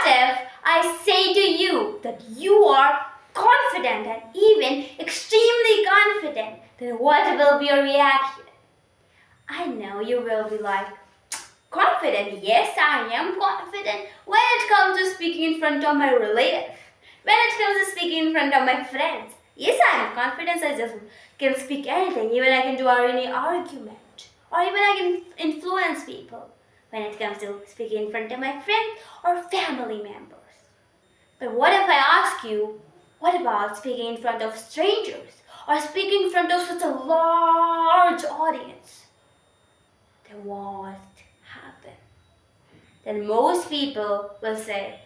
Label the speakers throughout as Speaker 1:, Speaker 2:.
Speaker 1: if I say to you that you are confident and even extremely confident? Then what will be your reaction? I know you will be like, confident? Yes, I am confident when it comes to speaking in front of my relatives. When it comes to speaking in front of my friends. Yes, I am confident. I just can speak anything. Even I can do any argument. Or even I can influence people. When it comes to speaking in front of my friends or family members. But what if I ask you, what about speaking in front of strangers? Or speaking in front of such a large audience? Then what happen? Then most people will say,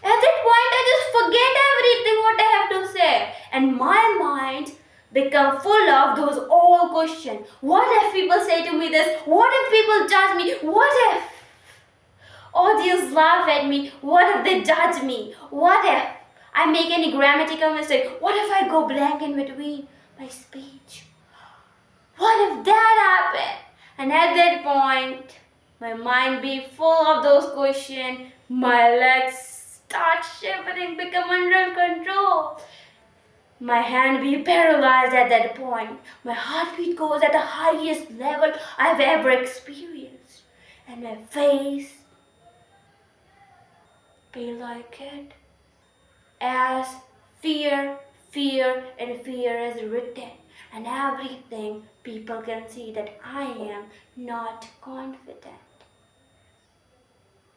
Speaker 1: at that point I just forget everything what I have to say. And my mind become full of those all questions. What if people say to me this? What if people judge me? What if audience laugh at me? What if they judge me? What if I make any grammatical mistake? What if I go blank in between my speech? What if that happened? And at that point, my mind be full of those questions. My legs start shivering, become under control. My hand be paralyzed at that point. My heartbeat goes at the highest level I've ever experienced. And my face be like it. As fear and fear is written. And everything people can see that I am not confident.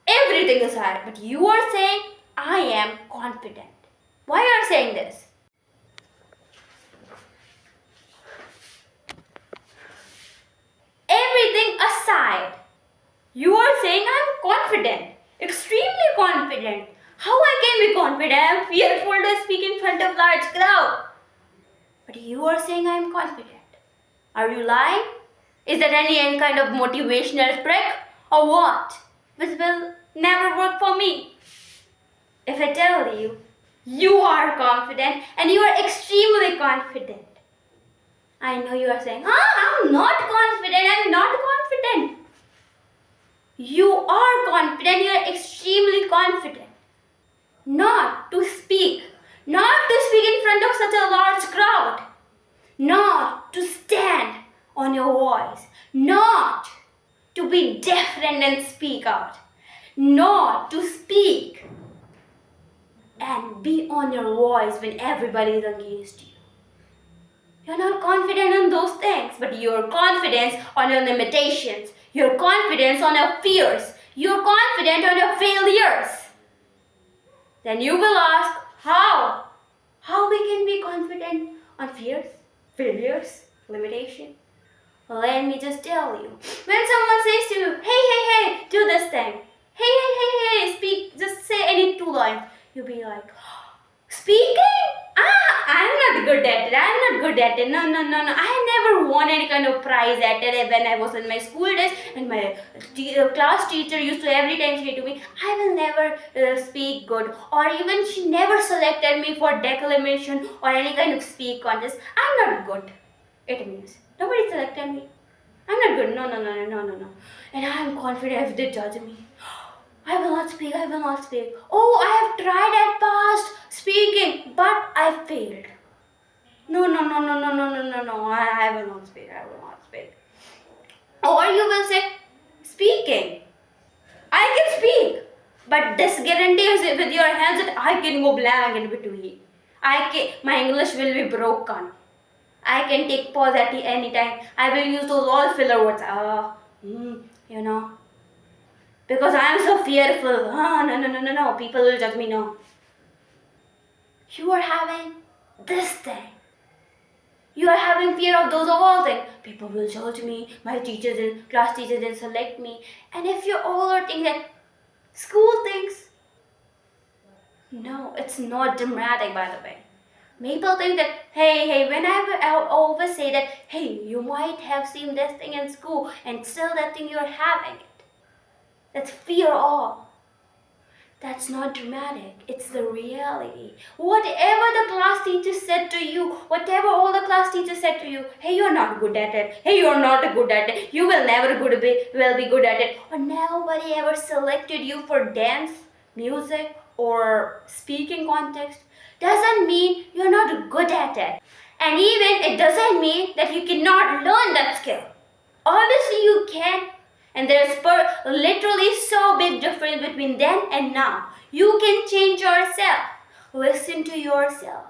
Speaker 1: Everything is hard, but you are saying I am confident. Why are you saying this? Everything aside, you are saying I'm confident, extremely confident. How I can be confident? I am fearful to speak in front of large crowd. But you are saying I am confident. Are you lying? Is that any kind of motivational trick or what? Which will never work for me. If I tell you, you are confident and you are extremely confident. I know you are saying, I'm not confident, I'm not confident. You are confident, you are extremely confident. Not to speak in front of such a large crowd. Not to stand on your voice. Not to be different and speak out. Not to speak and be on your voice when everybody is against you. You're not confident on those things, but your confidence on your limitations, your confidence on your fears, you're confident on your failures. Then you will ask, how? How we can be confident on fears, failures, limitation? Let me just tell you. When someone says to you, hey, do this thing. Hey, speak, just say any 2 lines. You'll be like, speaking? I'm not good at it. No. I never won any kind of prize at it when I was in my school days. And my class teacher used to every time say to me, I will never speak good. Or even she never selected me for declamation or any kind of speak contest. I'm not good. It means nobody selected me. I'm not good. No. And I'm confident if they judge me. I will not speak. Oh, I have tried at past speaking, but I failed. No. I will not speak. Or you will say, speaking. I can speak. But this guarantees with your hands that I can go blank in between. My English will be broken. I can take pause at any time. I will use those all filler words. Because I am so fearful. No. People will judge me. No. You are having this thing. You are having fear of those all things. People will judge me. My class teachers didn't select me. And if you all are thinking that school things, no, it's not dramatic, by the way. People think that, hey, when I always say that, hey, you might have seen this thing in school and still that thing you're having it. That's fear all. That's not dramatic. It's the reality. Whatever the class teacher said to you, whatever all the class teachers said to you, hey, you're not good at it. Hey, you're not good at it. You will never be good at it. Or nobody ever selected you for dance. music or speaking context doesn't mean you're not good at it. And even it doesn't mean that you cannot learn that skill. Obviously you can. And there's literally so big difference between then and now. You can change yourself. Listen to yourself.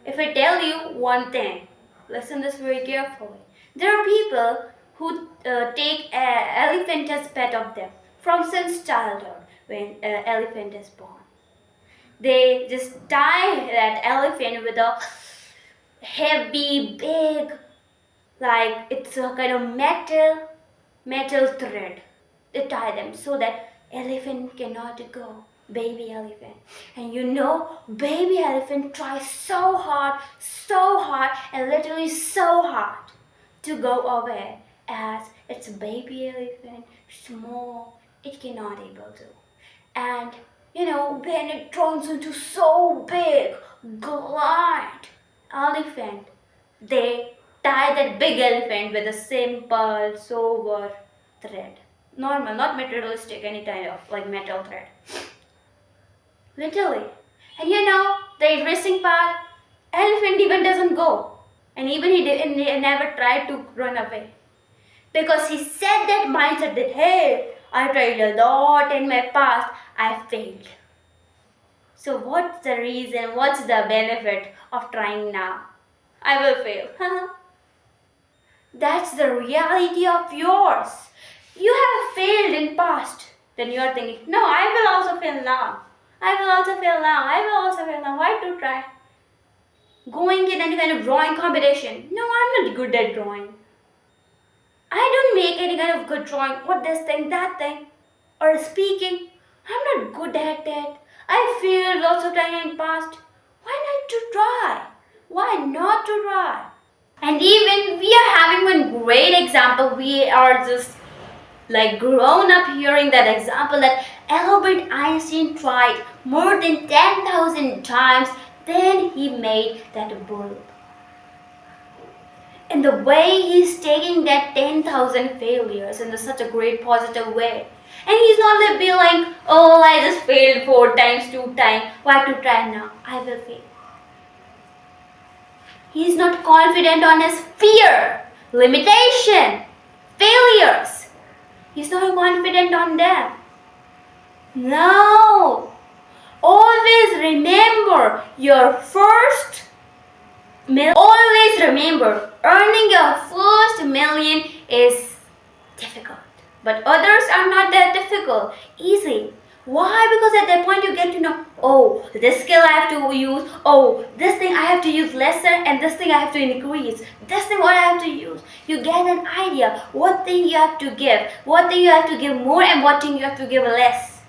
Speaker 1: If I tell you one thing, listen this very carefully. There are people who take an elephant as pet of them from since childhood when an elephant is born. They just tie that elephant with a heavy, big, like it's a kind of metal thread. They tie them so that elephant cannot go. Baby elephant. And baby elephant tries so hard, and literally so hard to go away as it's a baby elephant, small, it cannot able to. And when it turns into so big, giant elephant, they tie that big elephant with a simple, sober thread. Normal, not materialistic, any kind of like metal thread. Literally. And the interesting part, elephant even doesn't go. And even he never tried to run away. Because he set that mindset that, hey, I tried a lot in my past, I failed. So what's the reason, what's the benefit of trying now? I will fail. That's the reality of yours. You have failed in past. Then you are thinking, no, I will also fail now. I will also fail now. Why to try? Going in any kind of drawing competition. No, I'm not good at drawing. I don't make any kind of good drawing. What this thing, that thing. Or speaking. I'm not good at it. I failed lots of time in past. Why not to try? Why not to try? And even we are having one great example. We are just like grown up hearing that example that Albert Einstein tried more than 10,000 times, then he made that bulb. And the way he's taking that 10,000 failures in such a great positive way. And he's not like be like, oh, I just failed 4 times, 2 times, why to try now? I will fail. He's not confident on his fear, limitation, failures. He's not confident on them. No. Always remember your first million. Always remember earning your first million is difficult. But others are not that difficult. Easy. Why? Because at that point you get to know, oh, this skill I have to use, oh, this thing I have to use lesser and this thing I have to increase. This thing what I have to use. You get an idea what thing you have to give, what thing you have to give more and what thing you have to give less.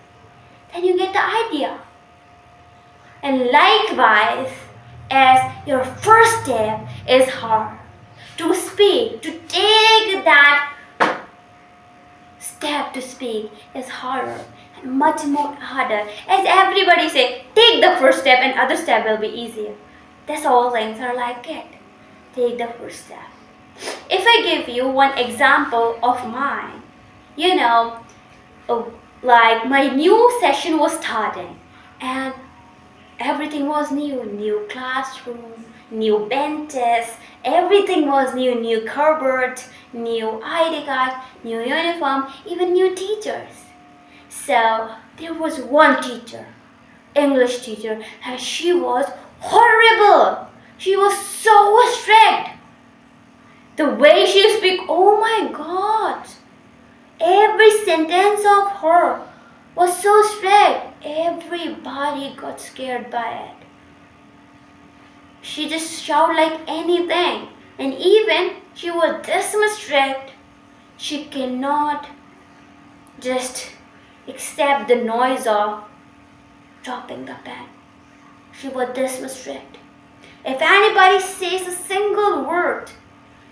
Speaker 1: Then you get the idea. And likewise, as your first step is hard, to speak, to take that step to speak is harder. Much more harder. As everybody say, take the first step and other step will be easier. That's all things are like it. Take the first step. If I give you one example of mine, like my new session was starting and everything was new. New classroom, new benches, everything was new. New cupboard, new ID card, new uniform, even new teachers. So there was one teacher, English teacher, and she was horrible. She was so strict. The way she speak, oh my God. Every sentence of her was so strict. Everybody got scared by it. She just shouted like anything. And even she was this much strict, she cannot just accept the noise of dropping the pen. She was this much strict. If anybody says a single word,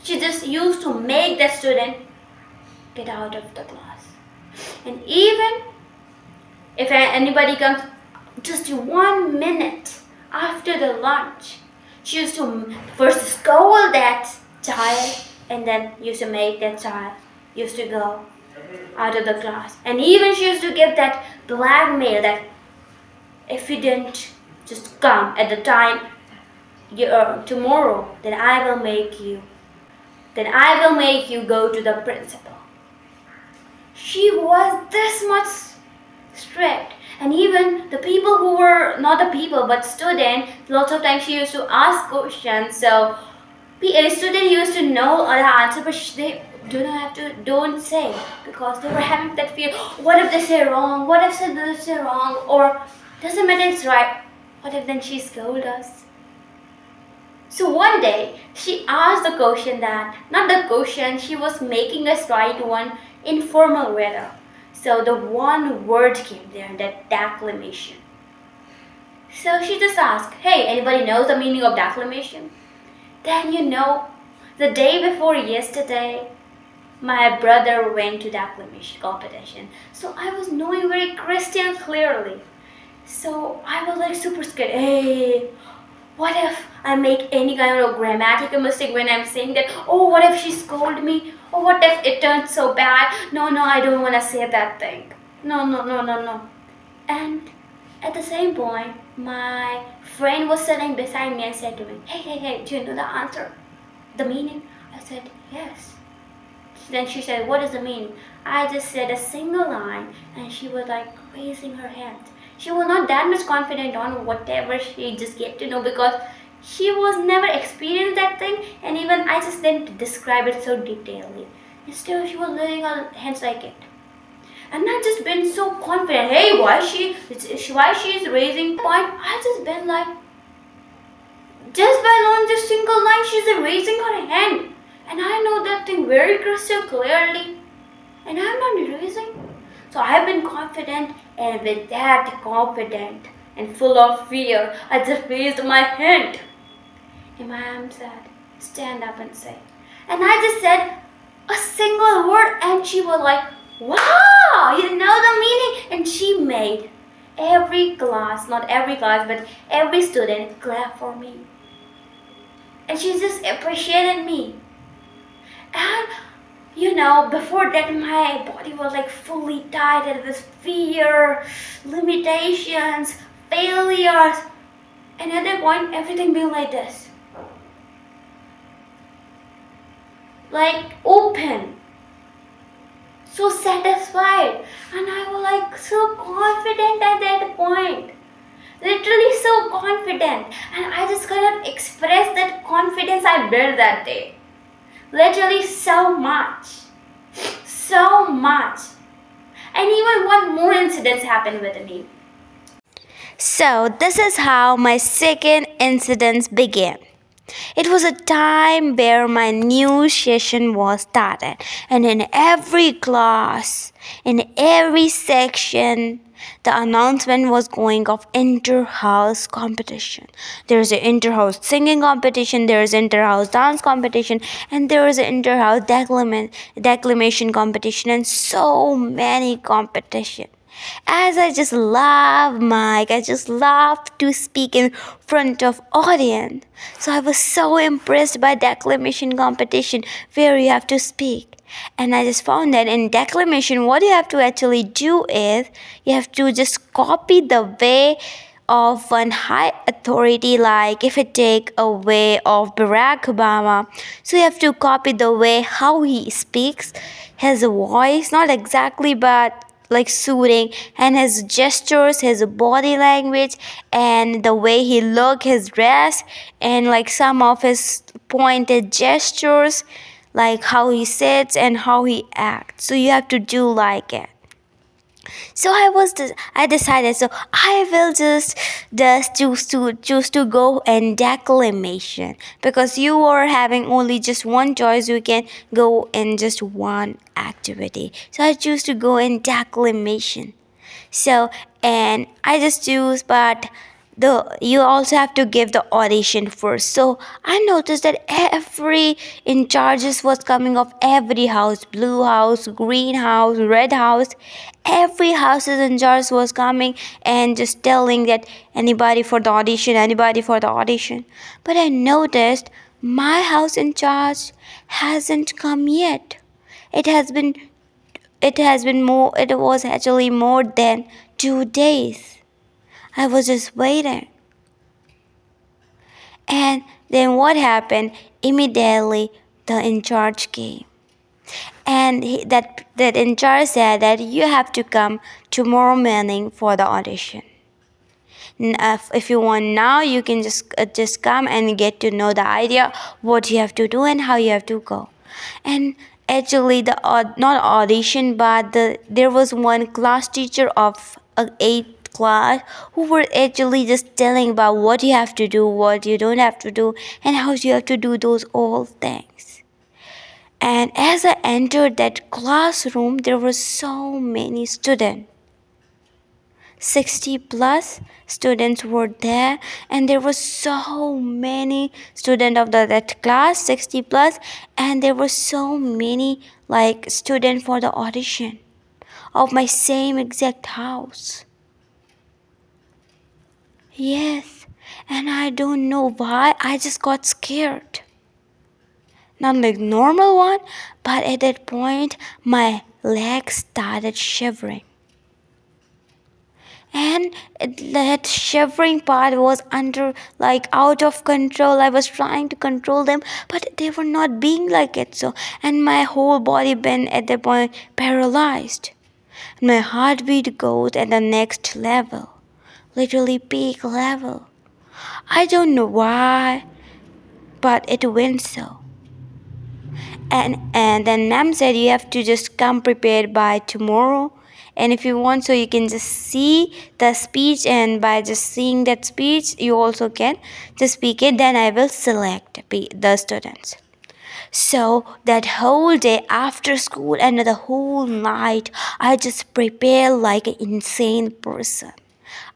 Speaker 1: she just used to make the student get out of the class. And even if anybody comes just 1 minute after the lunch, she used to first scold that child and then used to make that child used to go. out of the class. And even she used to give that blackmail that if you didn't just come at the time tomorrow, then I will make you go to the principal. She was this much strict. And even the people who were not the people but student, lots of times she used to ask questions. So a student used to know the answer, but they don't say, because they were having that fear. What if they say wrong? What if they say wrong? Or doesn't matter, it's right. What if then she scold us? So one day she asked the question that, not the question, she was making us write one informal letter. So the one word came there, that declamation. So she just asked, hey, anybody knows the meaning of declamation? Then the day before yesterday, my brother went to declamation competition. So I was knowing very crystal clearly. So I was like super scared. Hey, what if I make any kind of grammatical mistake when I'm saying that? Oh, what if she scolded me? Or what if it turned so bad? No, I don't want to say that thing. No. And at the same point, my friend was sitting beside me and said to me, hey, do you know the answer? The meaning? I said, yes. Then she said, what is the meaning? I just said a single line, and she was like raising her hand. She was not that much confident on whatever she just get to know, because she was never experienced that thing, and even I just didn't describe it so detailedly. Instead, she was raising her hands like it. And I just been so confident. Hey, why she is raising point? I just been like, just by knowing this single line, she's raising her hand. And I know that thing very crystal clearly. And I'm not raising. So I have been confident, and with that confident and full of fear, I just raised my hand. And my mom said, stand up and say. And I just said a single word, and she was like, wow, you know the meaning? And she made every class, not every class, but every student clap for me. And she just appreciated me. And before that, my body was like fully tied with fear, limitations, failures. And at that point, everything being like this. Like open. So satisfied. And I was like so confident at that point. Literally so confident. And I just cannot express that confidence I built that day. Literally so much. So much. And even one more incident happened with me.
Speaker 2: So, this is how my second incident began. It was a time where my new session was started, and in every class, in every section, the announcement was going of inter-house competition. There is an inter-house singing competition, there is inter-house dance competition, and there is an inter-house declamation competition, and so many competition. As I just love Mike, I just love to speak in front of audience. So I was so impressed by declamation competition where you have to speak. And I just found that in declamation, what you have to actually do is you have to just copy the way of one high authority, like if it take a way of Barack Obama, so you have to copy the way how he speaks, his voice, not exactly but like soothing, and his gestures, his body language, and the way he look, his dress, and like some of his pointed gestures, like how he sits and how he acts. So you have to do like it. So I decided, so I will just choose to go in declamation, because you are having only just one choice. You can go in just one activity. So I choose to go in declamation. So, and I just choose, but you also have to give the audition first. So I noticed that every in charges was coming of every house, blue house, green house, red house. Every houses in charge was coming and just telling that anybody for the audition, anybody for the audition. But I noticed my house in charge hasn't come yet. It has been It was actually more than 2 days. I was just waiting. And then what happened? Immediately, the in charge came. And that in charge said that you have to come tomorrow morning for the audition. If you want now, you can just come and get to know the idea what you have to do and how you have to go. And actually, not audition, but there was one class teacher of eighth class who were actually just telling about what you have to do, what you don't have to do, and how you have to do those all things. And as I entered that classroom, there were so many students. 60 plus students were there, and there were so many students of that class, 60 plus, and there were so many like students for the audition of my same exact house. Yes, and I don't know why, I just got scared. Not like normal one, but at that point my legs started shivering. And that shivering part was out of control. I was trying to control them, but they were not being like it. So, and my whole body been at that point paralyzed. My heartbeat goes at the next level, literally peak level. I don't know why, but it went so. And then ma'am said you have to just come prepared by tomorrow, and if you want, so you can just see the speech, and by just seeing that speech you also can just speak it, then I will select the students. So that whole day after school and the whole night, I just prepared like an insane person.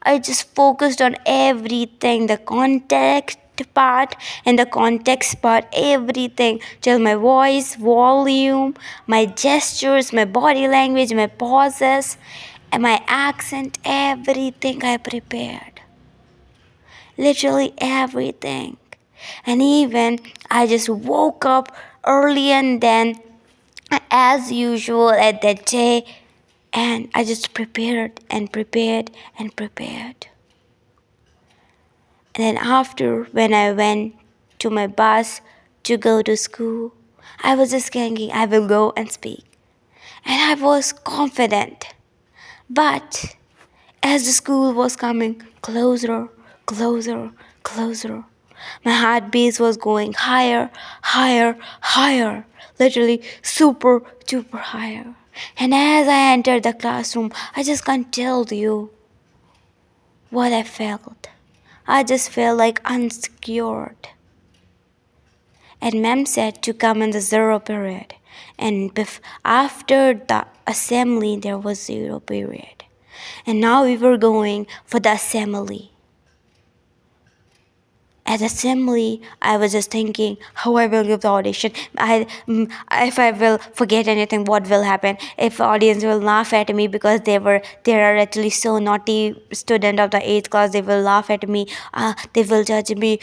Speaker 2: I just focused on everything, the context part and the context part, everything. Just my voice, volume, my gestures, my body language, my pauses, and my accent, everything I prepared. Literally everything. And even I just woke up early and then, as usual at that day, and I just prepared and prepared and prepared. And then after, when I went to my bus to go to school, I was just thinking I will go and speak. And I was confident. But as the school was coming closer, closer, closer, my heartbeat was going higher, higher, higher, literally super, super higher. And as I entered the classroom, I just can't tell you what I felt. I just felt like unsecured. And ma'am said to come in the zero period. And after the assembly, there was zero period. And now we were going for the assembly. At assembly, I was just thinking how I will give the audition. If I will forget anything, what will happen? If audience will laugh at me because they are actually so naughty student of the 8th class, they will laugh at me. They will judge me.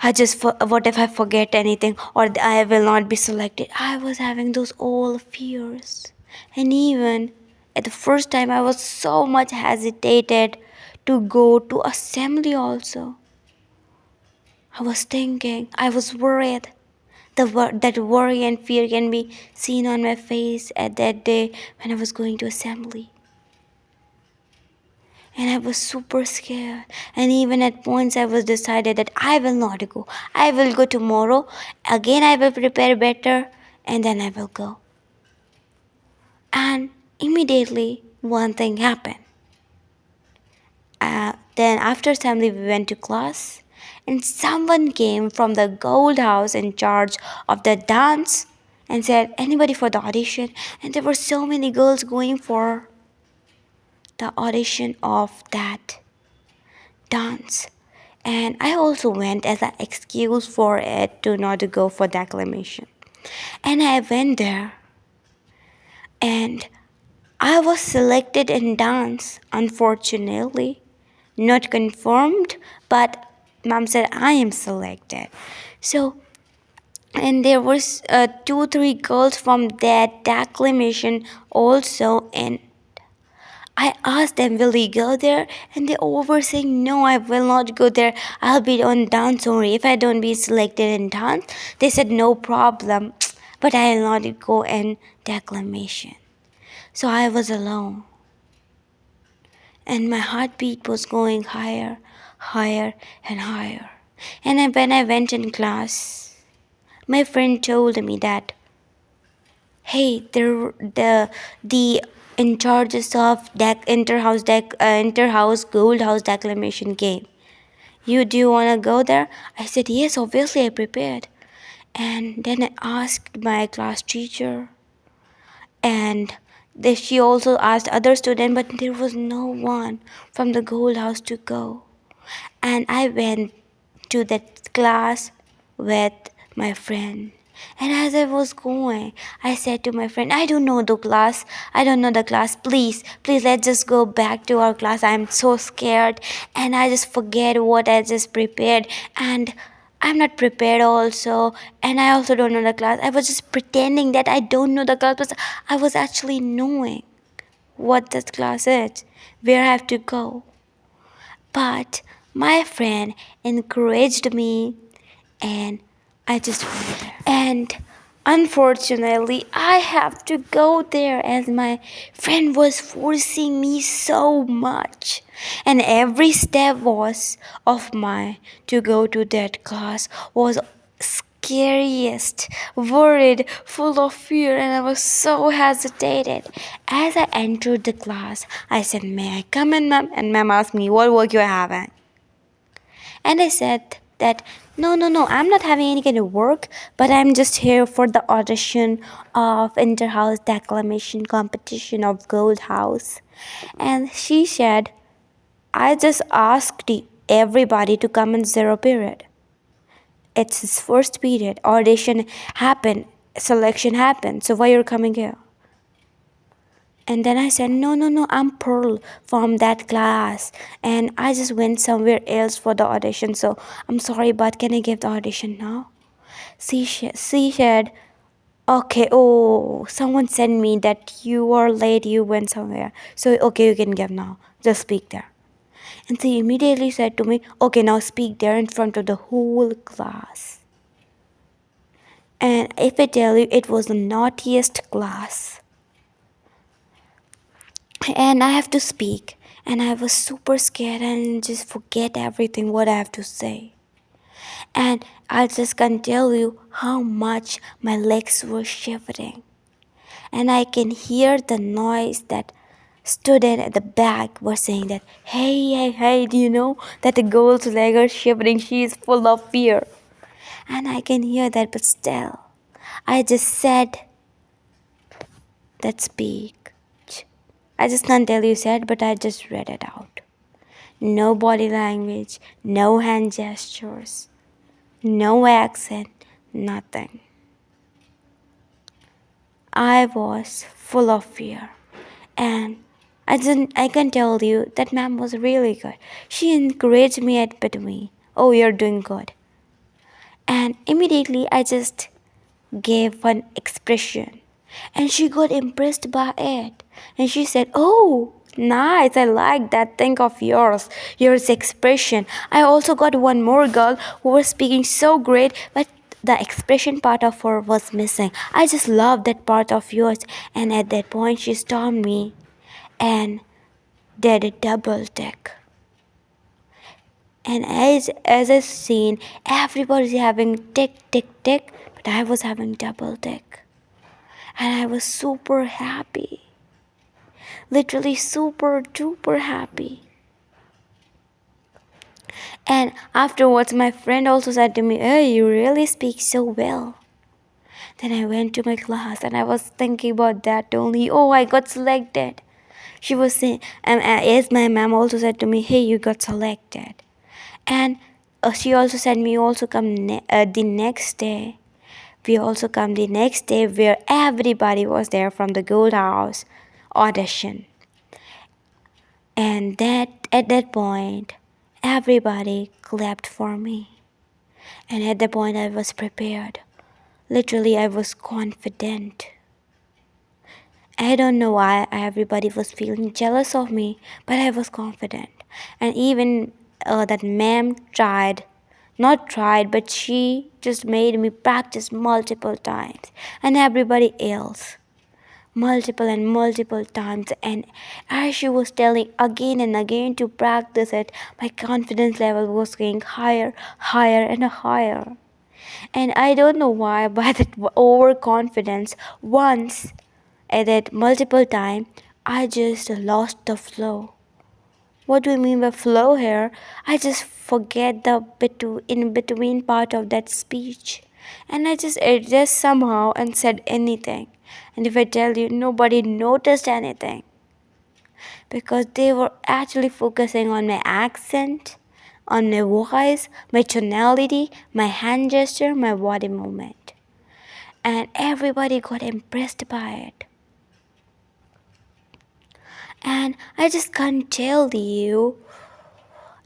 Speaker 2: What if I forget anything or I will not be selected? I was having those all fears, and even at the first time, I was so much hesitated to go to assembly also. I was thinking, I was worried. That worry and fear can be seen on my face at that day when I was going to assembly. And I was super scared. And even at points, I was decided that I will not go. I will go tomorrow. Again, I will prepare better, and then I will go. And immediately, one thing happened. Then after assembly, we went to class, and someone came from the gold house in charge of the dance and said, anybody for the audition? And there were so many girls going for the audition of that dance. And I also went as an excuse for it to not go for the acclamation. And I went there, and I was selected in dance, unfortunately. Not confirmed, but mom said I am selected. So and there was 2-3 girls from that declamation also, and I asked them, will you go there? And they all were saying, no, I will not go there. I'll be on dance only. If I don't be selected in dance, they said, no problem. But I'll not go in declamation. So I was alone. And my heartbeat was going higher, higher, and higher. And when I went in class, my friend told me that, hey, the in charges of interhouse gold house declamation game. Do you wanna go there? I said yes. Obviously, I prepared. And then I asked my class teacher, and she also asked other students, but there was no one from the gold house to go. And I went to that class with my friend. And as I was going, I said to my friend, I don't know the class. I don't know the class. Please, let's just go back to our class. I'm so scared. And I just forget what I just prepared. And I'm not prepared also. And I also don't know the class. I was just pretending that I don't know the class, but I was actually knowing what that class is, where I have to go. But my friend encouraged me, and I just went there. And unfortunately, I have to go there as my friend was forcing me so much. And every step was of mine to go to that class was scariest, worried, full of fear, and I was so hesitated. As I entered the class, I said, may I come in, ma'am? And ma'am asked me, what work you having? And I said that, no, I'm not having any kind of work, but I'm just here for the audition of Interhouse Declamation Competition of Gold House. And she said, I just asked everybody to come in zero period. It's his first period. Audition happened, selection happened. So why you're coming here? And then I said, no, I'm Pearl from that class. And I just went somewhere else for the audition. So I'm sorry, but can I give the audition now? She said, okay, oh, someone sent me that you are late, you went somewhere. So, okay, you can give now. Just speak there. And she immediately said to me, okay, now speak there in front of the whole class. And if I tell you, it was the naughtiest class. And I have to speak. And I was super scared and just forget everything what I have to say. And I just can't tell you how much my legs were shivering. And I can hear the noise that student at the back were saying that, hey, do you know that the girl's leg are shivering? She is full of fear. And I can hear that, but still, I just said that speech. I just can't tell you said, but I just read it out. No body language, no hand gestures, no accent, nothing. I was full of fear. And I can tell you that ma'am was really good. She encouraged me at between. Oh, you're doing good. And immediately I just gave one expression. And she got impressed by it. And she said, oh, nice, I like that thing of yours expression. I also got one more girl who was speaking so great, but the expression part of her was missing. I just love that part of yours. And at that point, she stopped me and did a double tick. And as I seen, everybody's having tick, tick, tick, but I was having double tick. And I was super happy. Literally super duper happy. And afterwards, my friend also said to me, hey, you really speak so well. Then I went to my class and I was thinking about that only. Oh, I got selected. She was saying, and as my mom also said to me, hey, you got selected. And she also said me also come the next day. We also come the next day where everybody was there from the Gold House audition. And at that point, everybody clapped for me. And at that point, I was prepared. Literally, I was confident. I don't know why everybody was feeling jealous of me, but I was confident. And even that ma'am not tried, but she just made me practice multiple times, and everybody else. Multiple and multiple times, and as she was telling again and again to practice it, my confidence level was going higher, higher, and higher. And I don't know why, by that overconfidence, once I did multiple times, I just lost the flow. What do we mean by flow here? I just forget the in between part of that speech, and I just adjust somehow and said anything. And if I tell you, nobody noticed anything because they were actually focusing on my accent, on my voice, my tonality, my hand gesture, my body movement, and everybody got impressed by it. And I just can't tell you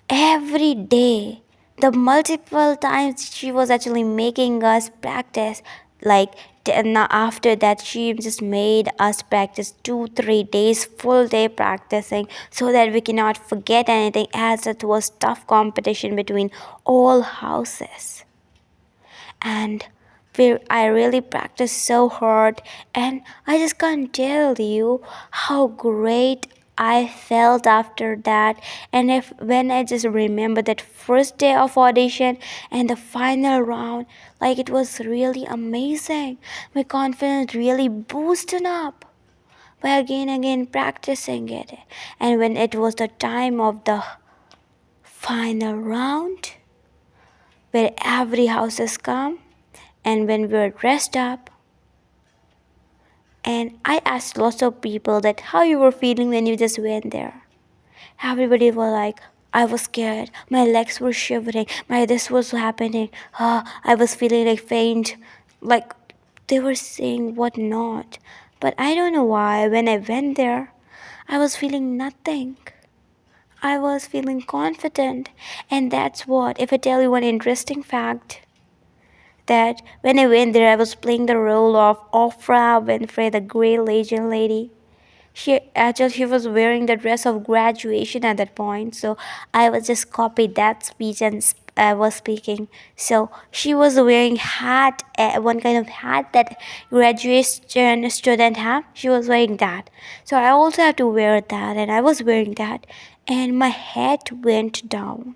Speaker 2: every day the multiple times she was actually making us practice, like after that she just made us practice 2-3 days full day practicing so that we cannot forget anything, as it was tough competition between all houses. And I really practiced so hard, and I just can't tell you how great I felt after that. And if when I just remember that first day of audition and the final round, like it was really amazing. My confidence really boosted up by again practicing it. And when it was the time of the final round, where every house has come, and when we were dressed up, and I asked lots of people that how you were feeling when you just went there. Everybody was like, I was scared, my legs were shivering, my this was happening, I was feeling like faint, like they were saying what not. But I don't know why when I went there, I was feeling nothing. I was feeling confident. And that's what, if I tell you one interesting fact, that when I went there, I was playing the role of Oprah Winfrey, the great legend lady. She was wearing the dress of graduation at that point, so I was just copied that speech and I was speaking. So she was wearing hat, one kind of hat that graduation student have. She was wearing that, so I also have to wear that, and I was wearing that, and my head went down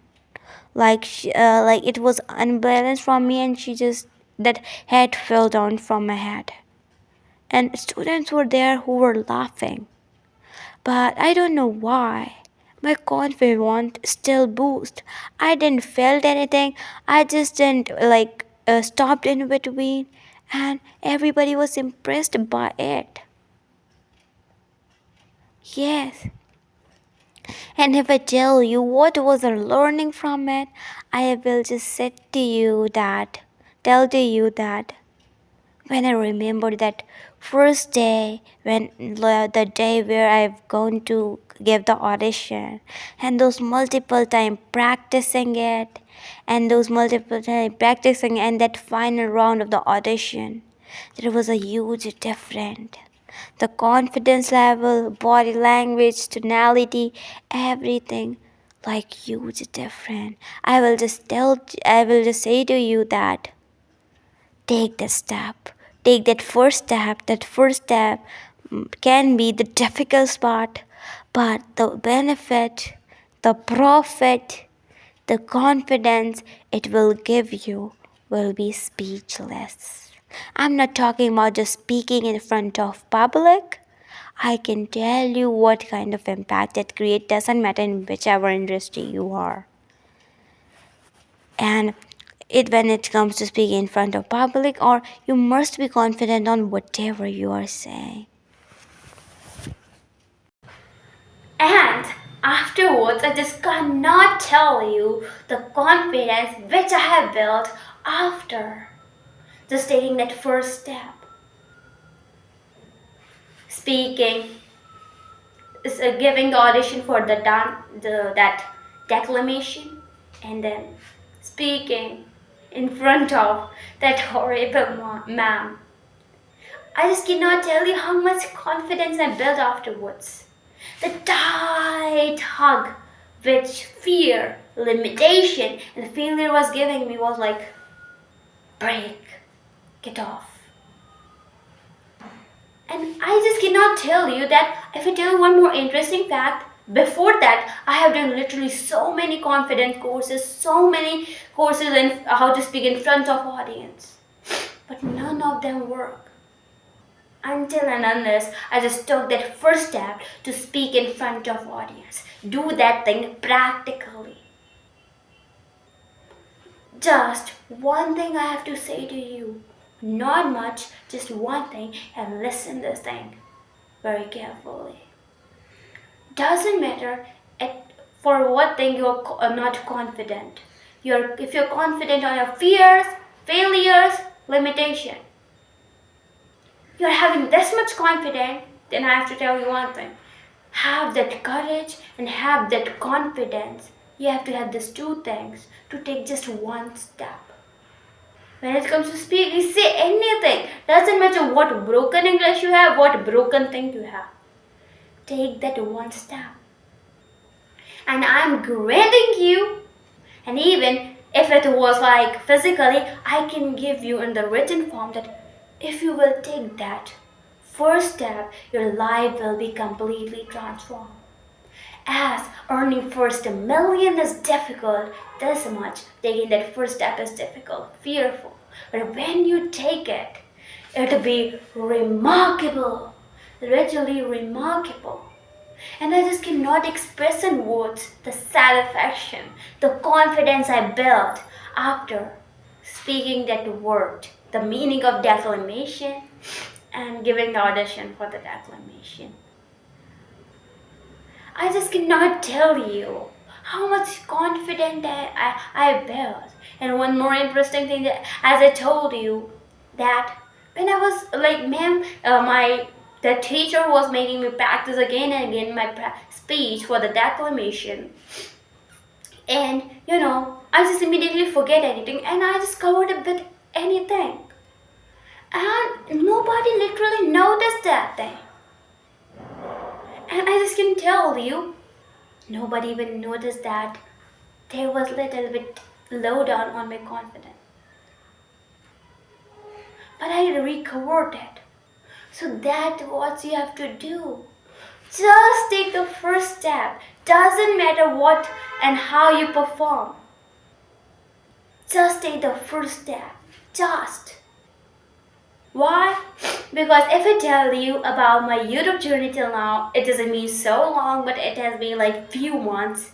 Speaker 2: like it was unbalanced from me, and she just that head fell down from my head, and students were there who were laughing, but I don't know why my confidence still boost. I didn't felt anything. I just didn't stopped in between, and everybody was impressed by it. Yes. And if I tell you what was I learning from it, I will just tell to you that when I remember that first day, when the day where I've gone to give the audition, and those multiple time practicing it, and those multiple time practicing, and that final round of the audition, there was a huge difference. The confidence level, body language, tonality, everything like huge different. I will just say to you that take the step. Take that first step. That first step can be the difficult part, but the benefit, the profit, the confidence it will give you will be speechless. I'm not talking about just speaking in front of public. I can tell you what kind of impact it creates, doesn't matter in whichever industry you are. And when it comes to speaking in front of public, or you must be confident on whatever you are saying.
Speaker 1: And afterwards, I just cannot tell you the confidence which I have built after just taking that first step. Speaking, giving the audition for that declamation, and then speaking, in front of that horrible ma'am. I just cannot tell you how much confidence I built afterwards. The tight hug which fear, limitation, and failure was giving me was like, break, get off. And I just cannot tell you that if I tell you one more interesting fact, before that, I have done literally so many confidence courses, so many courses in how to speak in front of audience. But none of them work. Until and unless I just took that first step to speak in front of audience. Do that thing practically. Just one thing I have to say to you. Not much, just one thing, and listen this thing very carefully. Doesn't matter for what thing you're not confident. If you're confident on your fears, failures, limitation, you're having this much confidence, then I have to tell you one thing. Have that courage and have that confidence. You have to have these two things to take just one step. When it comes to speaking, say anything. Doesn't matter what broken English you have, what broken thing you have. Take that one step. And I'm granting you, and even if it was like physically, I can give you in the written form that if you will take that first step, your life will be completely transformed. As earning first $1 million is difficult, this much, taking that first step is difficult, fearful. But when you take it, it'll be remarkable, literally remarkable. And I just cannot express in words the satisfaction, the confidence I built after speaking that word, the meaning of declamation, and giving the audition for the declamation. I just cannot tell you how much confidence I built. And one more interesting thing that, as I told you, that when I was like, ma'am, the teacher was making me practice again and again my speech for the declamation. And I just immediately forget anything and I just covered it with anything. And nobody literally noticed that thing. And I just can tell you, nobody even noticed that there was little bit low down on my confidence. But I recovered it. So that's what you have to do. Just take the first step. Doesn't matter what and how you perform. Just take the first step. Just. Why? Because if I tell you about my YouTube journey till now, it doesn't mean so long, but it has been like few months,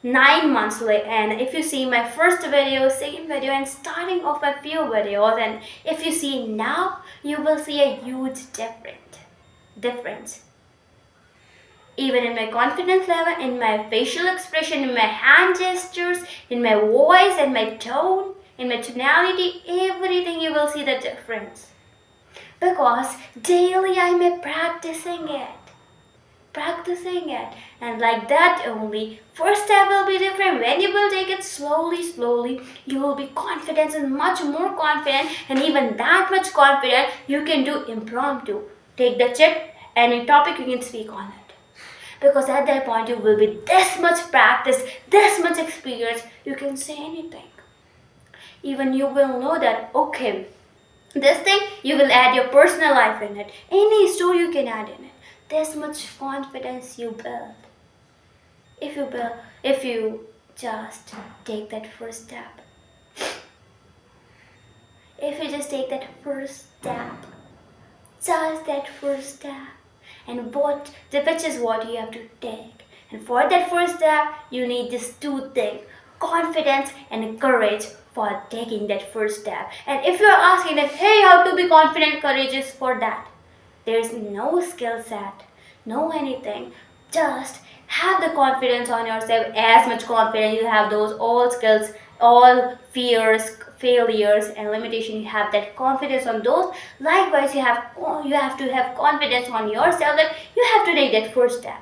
Speaker 1: 9 months late. And if you see my first video, second video, and starting off a few videos, and if you see now, you will see a huge difference. Even in my confidence level, in my facial expression, in my hand gestures, in my voice, and my tone, in my tonality, everything you will see the difference. Because daily I am practicing it. And like that only, first step will be different. When you will take it slowly, you will be confident and much more confident, and even that much confident you can do impromptu. Take the chip, any topic you can speak on it. Because at that point you will be this much practice, this much experience, you can say anything. Even you will know that, okay, this thing, you will add your personal life in it. Any story you can add in it. This much confidence you build. If you just take that first step. If you just take that first step. Just that first step. And which is what you have to take. And for that first step, you need these two things. Confidence and courage for taking that first step. And if you're asking that, hey, how to be confident, courageous for that? There's no skill set, no anything. Just have the confidence on yourself, as much confidence you have those all skills, all fears, failures and limitation, you have that confidence on those. Likewise, you have to have confidence on yourself that you have to take that first step.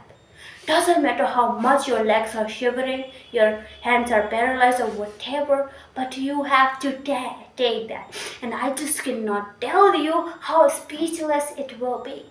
Speaker 1: Doesn't matter how much your legs are shivering, your hands are paralyzed or whatever, but you have to take that. And I just cannot tell you how speechless it will be.